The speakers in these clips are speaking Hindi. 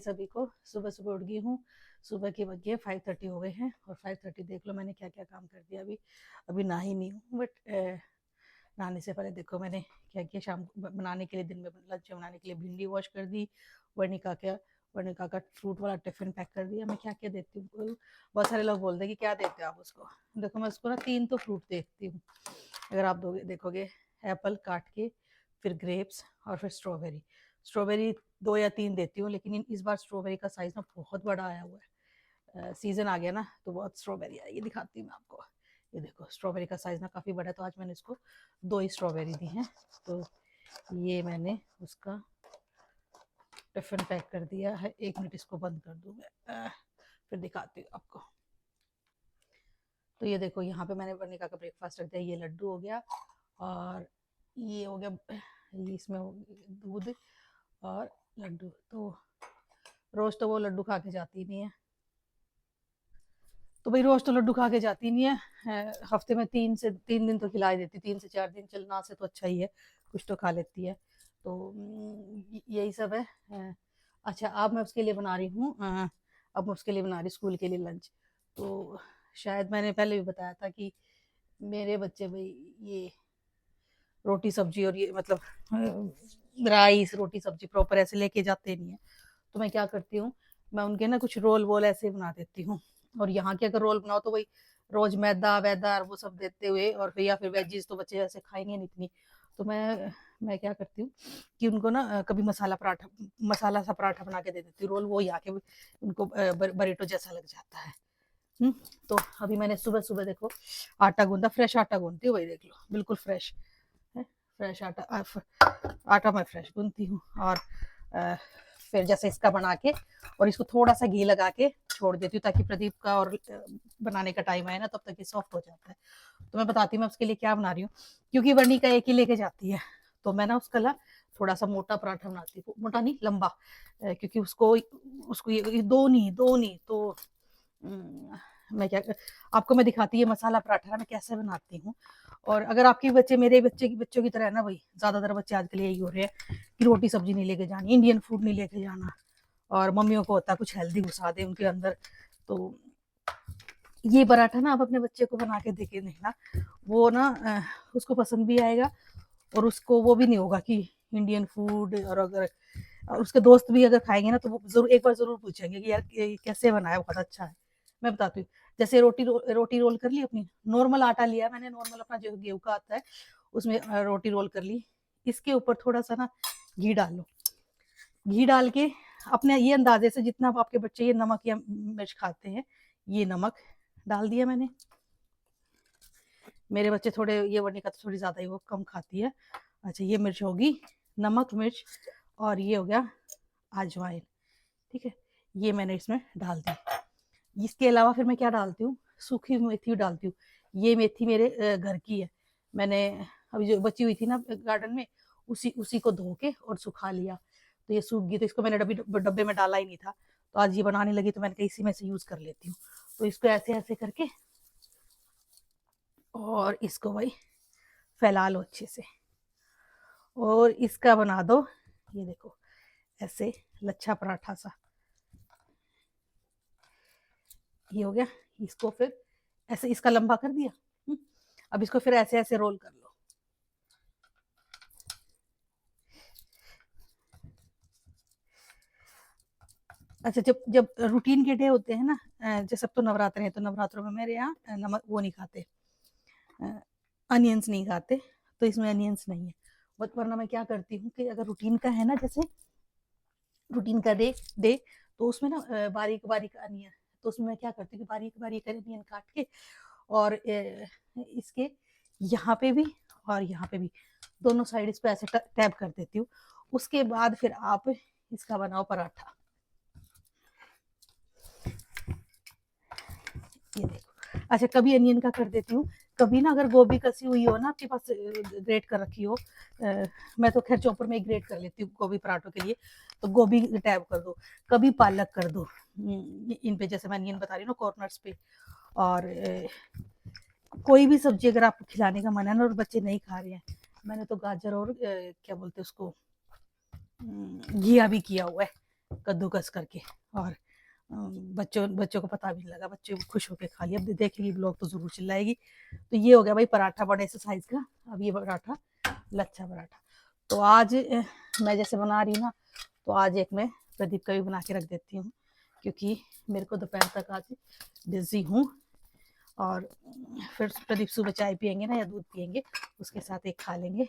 सभी को सुबह सुबह उठ गई हूँ। सुबह के बज गए 5:30 हो गए हैं और 5:30 देख लो मैंने क्या क्या काम कर दिया। अभी अभी नहाई नहीं हूँ बट नहाने से पहले देखो मैंने क्या किया। शाम को बनाने के लिए, दिन में लंच बनाने के लिए भिंडी वॉश कर दी। वर्णिका का फ्रूट वाला टिफिन पैक कर दिया। मैं क्या क्या देती हूँ, बहुत सारे लोग बोलते हैं कि क्या देते हो आप उसको। देखो मैं उसको ना 3 तो फ्रूट देती हूँ। अगर आप देखोगे, एप्पल काट के, फिर ग्रेप्स और फिर स्ट्रॉबेरी। स्ट्रॉबेरी 2 या 3 देती हूँ, लेकिन इस बार स्ट्रॉबेरी का साइज ना बहुत बड़ा आया हुआ है। सीजन आ गया ना तो बहुत स्ट्रॉबेरी आएगी। दिखाती हूँ मैं आपको। ये देखो स्ट्रॉबेरी का साइज ना काफी बड़ा है, तो आज मैंने इसको 2 ही स्ट्रॉबेरी दी हैं। तो ये मैंने उसका टिफिन पैक कर दिया है। 1 मिनट इसको बंद कर दूँ मैं, फिर दिखाती हूँ आपको। तो ये देखो यहाँ पे मैंने वर्णिका का ब्रेकफास्ट रख दिया। ये लड्डू हो गया और ये हो गया, ये इसमें हो दूध और लड्डू। तो रोज तो वो लड्डू खा के जाती नहीं है, तो भाई रोज तो लड्डू खा के जाती नहीं है। हफ्ते में 3 दिन तो खिला देती, 3 से 4 दिन चलना से तो अच्छा ही है, कुछ तो खा लेती है। तो यही सब है। अच्छा अब मैं उसके लिए बना रही हूँ, अब मैं उसके लिए बना रही स्कूल के लिए लंच। तो शायद मैंने पहले भी बताया था कि मेरे बच्चे भाई ये रोटी सब्जी और ये मतलब राइस रोटी सब्जी प्रॉपर ऐसे लेके जाते नहीं है। तो मैं क्या करती हूँ, मैं उनके ना कुछ रोल वोल ऐसे बना देती हूँ। और यहाँ के अगर रोल बनाओ तो वही रोज मैदा वैदा वो सब देते हुए, और फिर या फिर वेजीज तो बच्चे ऐसे खाएंगे नहीं इतनी। तो मैं क्या करती हूँ कि उनको ना कभी मसाला सा पराठा बना के दे देती हूँ। रोल वो यहाँ के उनको बरेटो जैसा लग जाता है। तो अभी मैंने सुबह सुबह देखो आटा गूंदा, फ्रेश आटा गूंदती हूँ, वही देख लो बिल्कुल फ्रेश है। फ्रेश आटा मैं फ्रेश गूंदती हूँ। और फिर जैसे इसका बना के और इसको थोड़ा सा घी लगा के छोड़ देती हूँ, ताकि प्रदीप का और बनाने का टाइम आए ना तब तक ये सॉफ्ट हो जाता है। तो मैं बताती हूँ मैं उसके लिए क्या बना रही हूँ, क्योंकि वर्णिका एक ही लेके जाती है। तो मैं ना उसका ला थोड़ा सा मोटा पराठा बनाती हूँ, मोटा नहीं लंबा, क्योंकि उसको उसको ये दो नहीं तो मैं क्या आपको मैं दिखाती है मसाला पराठा मैं कैसे बनाती हूँ। और अगर आपके बच्चे मेरे बच्चों की तरह है ना भाई, ज्यादातर बच्चे आजकल यही हो रहे हैं कि रोटी सब्जी नहीं लेके जानी, इंडियन फूड नहीं लेके जाना, और मम्मियों को होता है कुछ हेल्दी घुसा दे उनके अंदर। तो ये पराठा ना आप अपने बच्चे को बना के देखे देखना, वो ना उसको पसंद भी आएगा, और उसको वो भी नहीं होगा कि इंडियन फूड। और अगर उसके दोस्त भी अगर खाएंगे ना तो वो जरूर एक बार जरूर पूछेंगे कि यार कैसे बनाया, बहुत अच्छा है। मैं बताती हूँ, जैसे रोटी रोल कर ली अपनी, नॉर्मल आटा लिया मैंने, नॉर्मल अपना जो गेहूं का आता है उसमें रोटी रोल कर ली। इसके ऊपर थोड़ा सा ना घी डाल लो। घी डाल के अपने ये अंदाजे से जितना आपके बच्चे ये नमक या मिर्च खाते हैं, ये नमक डाल दिया मैंने। मेरे बच्चे थोड़े ये वर्णिका तो थोड़ी ज्यादा ही वो कम खाती है। अच्छा ये मिर्च होगी, नमक मिर्च, और ये हो गया अजवाइन। ठीक है, ये मैंने इसमें डाल दी। इसके अलावा फिर मैं क्या डालती हूँ, सूखी मेथी डालती हूँ। ये मेथी मेरे घर की है, मैंने अभी जो बची हुई थी ना गार्डन में, उसी उसी को धो के और सुखा लिया। तो ये सूख गई, तो इसको मैंने डब्बे में डाला ही नहीं था, तो आज ये बनाने लगी तो मैंने कहा इसी में से यूज कर लेती हूँ। तो इसको ऐसे ऐसे करके और इसको भाई फैला लो अच्छे से, और इसका बना दो ये देखो ऐसे लच्छा पराठा सा। ये हो गया, इसको फिर ऐसे इसका लंबा कर दिया। अब इसको फिर ऐसे ऐसे रोल कर लो। अच्छा जब जब रूटीन के डे होते हैं ना, जैसे अब तो नवरात्र है, तो नवरात्रों में मेरे यहाँ नमक वो नहीं खाते, अनियंस नहीं खाते, तो इसमें अनियंस नहीं है। बट वरना मैं क्या करती हूँ कि अगर रूटीन का है ना, जैसे रूटीन का डे तो उसमें ना बारीक बारीक अनियन, तो उसमें मैं क्या करती हूँ कि बारीक बारीक अनियन काट के और इसके यहाँ पे भी और यहाँ पे भी दोनों साइड इस पे ऐसे टैप कर देती हूँ। उसके बाद फिर आप इसका बनाओ पराठा। ये देखो, अच्छा कभी अनियन का कर देती हूँ, कभी ना अगर गोभी कसी हुई हो ना आपके पास, ग्रेट कर रखी हो, मैं तो खैर चॉपर में ग्रेट कर लेती हूँ गोभी पराठों के लिए, तो गोभी टैप कर दो, कभी पालक कर दो इन पे, जैसे मैं अनियन बता रही हूँ ना कॉर्नर्स पे। और कोई भी सब्जी अगर आपको खिलाने का मन है ना और बच्चे नहीं खा रहे हैं, मैंने तो गाजर और क्या बोलते हैं उसको घिया भी किया हुआ है, कद्दूकस करके। और बच्चों बच्चों को पता भी नहीं लगा, बच्चे खुश होकर खा लिया। अब देखेगी ब्लॉग तो ज़रूर चिल्लाएगी। तो ये हो गया भाई पराठा बड़े से साइज़ का। अब ये पराठा लच्छा पराठा। तो आज मैं जैसे बना रही हूँ ना, तो आज एक मैं प्रदीप का भी बना के रख देती हूँ, क्योंकि मेरे को दोपहर तक आज बिज़ी हूँ। और फिर प्रदीप सुबह चाय पियेंगे ना या दूध पियेंगे, उसके साथ एक खा लेंगे।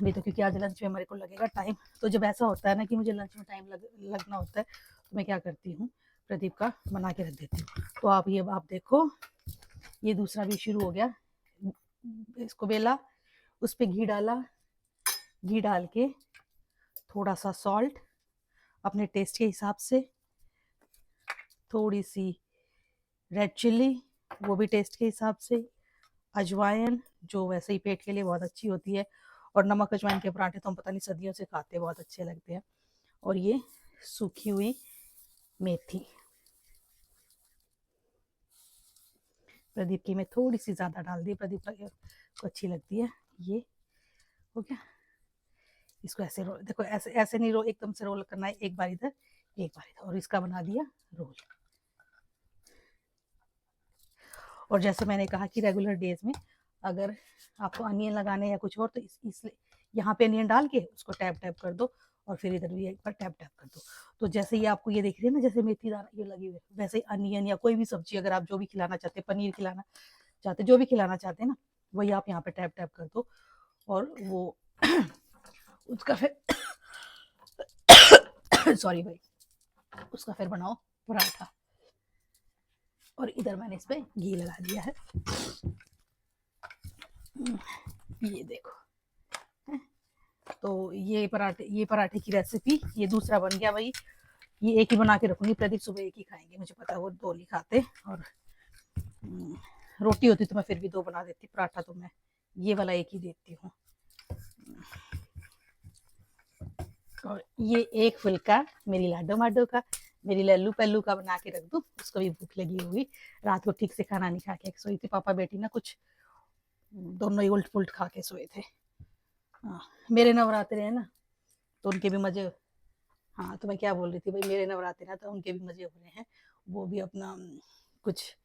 नहीं तो क्योंकि आज लंच में मेरे को लगेगा टाइम। तो जब ऐसा होता है ना कि मुझे लंच में टाइम लगना होता है, तो मैं क्या करती हूँ, प्रदीप का बना के रख देती हूँ। तो आप देखो, ये दूसरा भी शुरू हो गया। इसको बेला, उस पर घी डाला, घी डाल के थोड़ा सा सॉल्ट अपने टेस्ट के हिसाब से, थोड़ी सी रेड चिल्ली वो भी टेस्ट के हिसाब से, अजवाइन जो वैसे ही पेट के लिए बहुत अच्छी होती है, और नमक अजवाइन के पराठे तो हम पता नहीं सदियों से खाते हैं, बहुत अच्छे लगते हैं। और ये सूखी हुई मेथी, प्रदीप की मैं थोड़ी सी ज़्यादा डाल दी, प्रदीप को अच्छी लगती है। ये हो गया। इसको ऐसे रोल, देखो ऐसे ऐसे नहीं रोल एकदम से रोल करना है, एक बार इधर एक बार इधर, और इसका बना दिया रोल। और जैसे मैंने कहा कि रेगुलर डेज में अगर आपको अनियन लगाने या कुछ और, तो इसलिए यहाँ पे अनियन डाल के उसको टैप टैप कर दो, और फिर इधर भी एक बार टैप टैप कर दो। तो जैसे ये आपको ये देख रही है ना, जैसे मेथी दाना ये लगी हुई, वैसे अनियन या कोई भी सब्जी अगर आप जो भी खिलाना चाहते हैं, पनीर खिलाना चाहते, जो भी खिलाना चाहते हैं ना, वही आप यहाँ पे टैप टैप कर दो, और वो उसका फिर सॉरी भाई, उसका फिर बनाओ पराठा। और इधर मैंने इस पर घी लगा दिया है, ये देखो। तो ये पराठे की रेसिपी, ये दूसरा बन गया भाई। ये एक ही बना के रखूंगी, प्रदीप सुबह एक ही खाएंगे, मुझे पता है वो दो नहीं खाते। और रोटी होती तो मैं फिर भी दो बना देती, पराठा तो मैं ये वाला एक ही देती हूँ। और ये एक फुल्का मेरी लाडो माडो का, मेरी लल्लू पल्लू का बना के रख दूँ, उसको भी भूख लगी होगी। रात को ठीक से खाना नहीं खा के सोई थी, पापा बेटी ना कुछ दोनों ही उल्ट पुल्ट खा के सोए थे। हाँ, मेरे नवरात्रे हैं ना, तो उनके भी मजे। हाँ, तो मैं क्या बोल रही थी भाई, मेरे नवरात्रे ना तो उनके भी मजे हो रहे हैं। वो भी अपना कुछ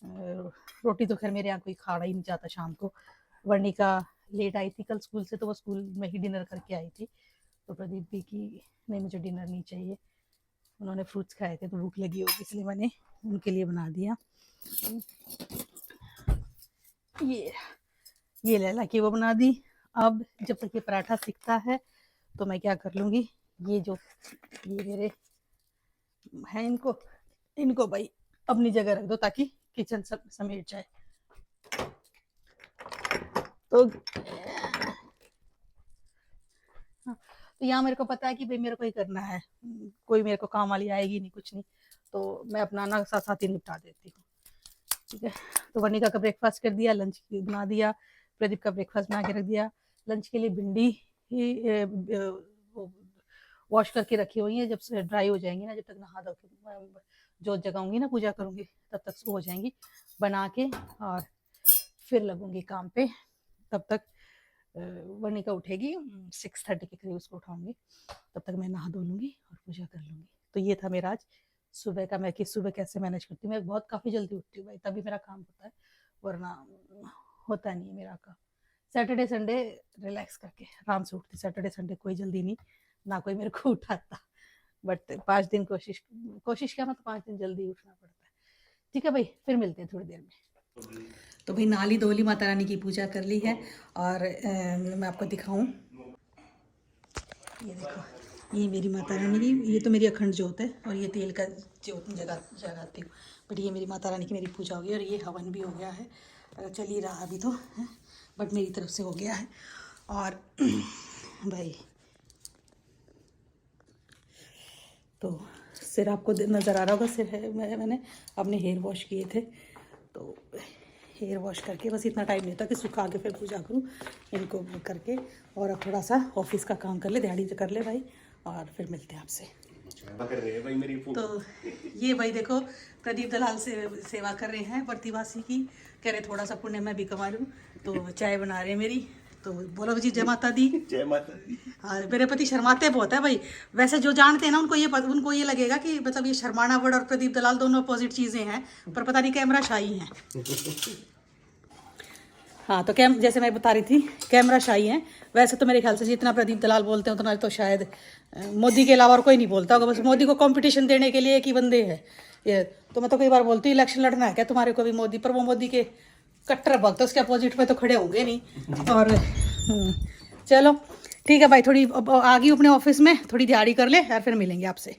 रोटी तो खैर मेरे यहाँ कोई खाना ही नहीं चाहता शाम को। वर्णिका लेट आई थी कल स्कूल से, तो वो स्कूल में ही डिनर करके आई थी। तो प्रदीप भी की नहीं, मुझे डिनर नहीं चाहिए, उन्होंने फ्रूट्स खाए थे तो भूख लगी होगी, इसलिए मैंने उनके लिए बना दिया। ये लैला की वो बना दी। अब जब तक ये पराठा सिकता है तो मैं क्या कर लूँगी, ये जो ये मेरे हैं, इनको भाई अपनी जगह रख दो, ताकि किचन सब समेट जाए। तो यहाँ मेरे को पता है कि भाई मेरे को ही करना है, कोई मेरे को काम वाली आएगी नहीं, कुछ नहीं, तो मैं अपना ना साथ साथ ही निपटा देती हूँ। ठीक है, तो वर्णिका का ब्रेकफास्ट कर दिया, लंच बना दिया, प्रदीप का ब्रेकफास्ट बना के रख दिया। लंच के लिए भिंडी वॉश करके रखी हुई है, जब से ड्राई हो जाएंगी ना, जब तक नहा धो के जोत जगाऊंगी ना, पूजा करूंगी, तब तक हो जाएंगी बना के, और फिर लगूंगी काम पे। तब तक वर्णिका उठेगी 6:30 के करीब, उसको उठाऊंगी, तब तक मैं नहा धो लूँगी और पूजा कर लूँगी। तो ये था मेरा आज सुबह का, मैं कि सुबह कैसे मैनेज करती हूँ। मैं बहुत काफ़ी जल्दी उठती हूँ भाई, तभी मेरा काम होता है, वरना होता नहीं है मेरा काम। सैटरडे संडे रिलैक्स करके आराम से उठती, सैटरडे संडे कोई जल्दी नहीं, ना कोई मेरे को उठाता। बट 5 दिन कोशिश क्या, मतलब 5 दिन जल्दी उठना पड़ता है। ठीक है भाई, फिर मिलते हैं थोड़ी देर में। तो भाई नाली धोली, माता रानी की पूजा कर ली है, और मैं आपको दिखाऊं, ये देखो, ये मेरी माता रानी की, ये तो मेरी अखंड जोत है, और ये तेल का जोत जगाती हूँ। बट ये मेरी माता रानी की मेरी पूजा हो गई, और ये हवन भी हो गया है, चल ही रहा अभी तो है, बट मेरी तरफ से हो गया है। और भाई तो सिर आपको नज़र आ रहा होगा, सिर है, मैंने अपने हेयर वॉश किए थे, तो हेयर वॉश करके बस इतना टाइम नहीं होता कि सुखा के फिर पूजा करूँ इनको करके। और अब थोड़ा सा ऑफिस का काम कर ले, दिहाड़ी कर ले भाई, और फिर मिलते हैं आपसे। तो ये भाई देखो, प्रदीप दलाल से सेवा कर रहे हैं प्रतिवासी की, कह रहे थोड़ा सा पुण्य मैं भी कमा लूँ, तो चाय बना रहे हैं मेरी, तो बोलो जी जय माता दी। जय माता दी। हाँ, मेरे पति शर्माते बहुत है भाई। वैसे जो जानते हैं ना उनको ये लगेगा कि मतलब ये शर्माना वर्ड और प्रदीप दलाल दोनों अपोजिट चीज़ें हैं, पर पता नहीं कैमरा शाही हैं। हाँ तो जैसे मैं बता रही थी, कैमरा शाही हैं। वैसे तो मेरे ख्याल से जितना प्रदीप दलाल बोलते हैं उतना तो शायद मोदी के अलावा और कोई नहीं बोलता होगा। बस मोदी को कंपटीशन देने के लिए एक ही बंदे हैं ये। तो मैं तो कई बार बोलती हूँ इलेक्शन लड़ना है क्या तुम्हारे को भी मोदी पर, वो मोदी के कट्टर भक्त, उसके अपोजिट में तो खड़े होंगे नहीं। और चलो ठीक है भाई, थोड़ी आ गई अपने ऑफिस में, थोड़ी दिहाड़ी कर ले यार, फिर मिलेंगे आपसे।